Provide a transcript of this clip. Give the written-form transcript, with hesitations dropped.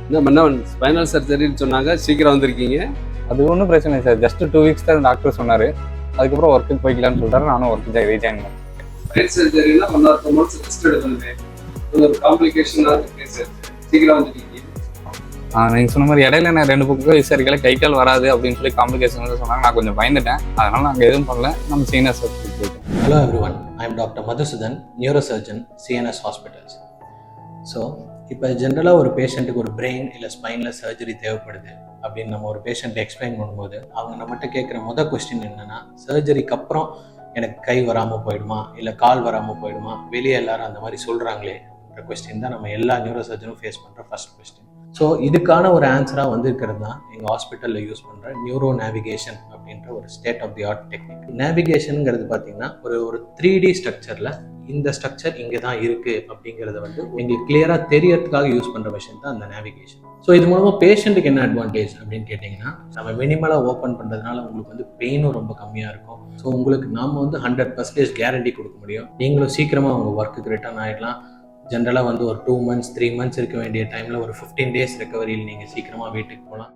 இந்த பண்ண ஸ்பைனல் சர்ஜரின்னு சொன்னாங்க, சீக்கிரம் வந்திருக்கீங்க. அது ஒன்றும் பிரச்சனை இல்லை சார். ஜஸ்ட் 2 வீக்ஸ் தான் டாக்டர் சொன்னார். அதுக்கப்புறம் ஒர்க்குக்கு போய்க்கலான்னு சொல்லிட்டாரு. நானும் ஒர்க்கு ரீஜாயின் பண்ணேன். ஸ்பைன் சர்ஜரினா 1 or 2 months ரெஸ்ட் எடுக்கணுமே. ஒரு காம்ப்ளிகேஷனாக இருக்கு சார். சீக்கிரம் வந்துட்டீங்க. நீங்கள் சொன்ன மாதிரி இடையில நான் 2 பக்கம் விசாரிக்கல, கை கால் வராது அப்படின்னு சொல்லி காம்ப்ளிகேஷன் சொன்னாங்க. நான் கொஞ்சம் பயந்துட்டேன். அதனால நாங்கள் எதுவும் பண்ணல. நம்ம சீனியர் ஹாஸ்பிட்டல் போயிட்டோம். Hello everyone, I am Dr. Madhusudan, neurosurgeon, CNS Hospitals. So இப்போ ஜென்ரலாக ஒரு பேஷண்ட்டுக்கு ஒரு பிரெயின் இல்லை ஸ்பைனில் சர்ஜரி தேவைப்படுது அப்படின்னு நம்ம ஒரு பேஷண்ட்டை எக்ஸ்பிளைன் பண்ணும்போது அவங்க நம்மகிட்ட கேட்குற முதல் கொஸ்டின் என்னென்னா, சர்ஜரிக்கு அப்புறம் எனக்கு கை வராமல் போயிடுமா இல்லை கால் வராமல் போயிடுமா, வெளியே எல்லாரும் அந்த மாதிரி சொல்கிறாங்களே கொஸ்டின் தான் நம்ம எல்லா நியூரோ சர்ஜனும் ஃபேஸ் பண்ணுற ஃபர்ஸ்ட் கொஸ்டின். ஸோ இதுக்கான ஒரு ஆன்சராக வந்திருக்கிறது தான் எங்கள் ஹாஸ்பிட்டலில் யூஸ் பண்ணுற நியூரோ நேவிகேஷன் அப்படின்ற ஒரு state of the art technique. நேவிகேஷனுங்கிறது பார்த்தீங்கன்னா ஒரு 3D ஸ்ட்ரக்சரில் இந்த ஸ்ட்ரக்சர் இங்கே தான் இருக்குது அப்படிங்கிறத வந்து உங்களுக்கு கிளியராக தெரியறதுக்காக யூஸ் பண்ணுற விஷயம் தான் அந்த நேவிகேஷன். ஸோ இது மூலமாக பேஷண்ட்டுக்கு என்ன அட்வான்டேஜ் அப்படின்னு கேட்டிங்கன்னா, நம்ம மினிமலாக ஓப்பன் பண்ணுறதுனால உங்களுக்கு வந்து பெயினும் ரொம்ப கம்மியாக இருக்கும். ஸோ உங்களுக்கு நாம் வந்து 100% கேரண்டி கொடுக்க முடியும். நீங்களும் சீக்கிரமாக உங்கள் ஒர்க்குக்கு ரிட்டர்ன் ஆகிடலாம். ஜென்ரலாக வந்து ஒரு 2 months 3 months இருக்க வேண்டிய டைமில் ஒரு 15 days ரெக்கவரியில் நீங்கள் சீக்கிரமாக வீட்டுக்கு போகலாம்.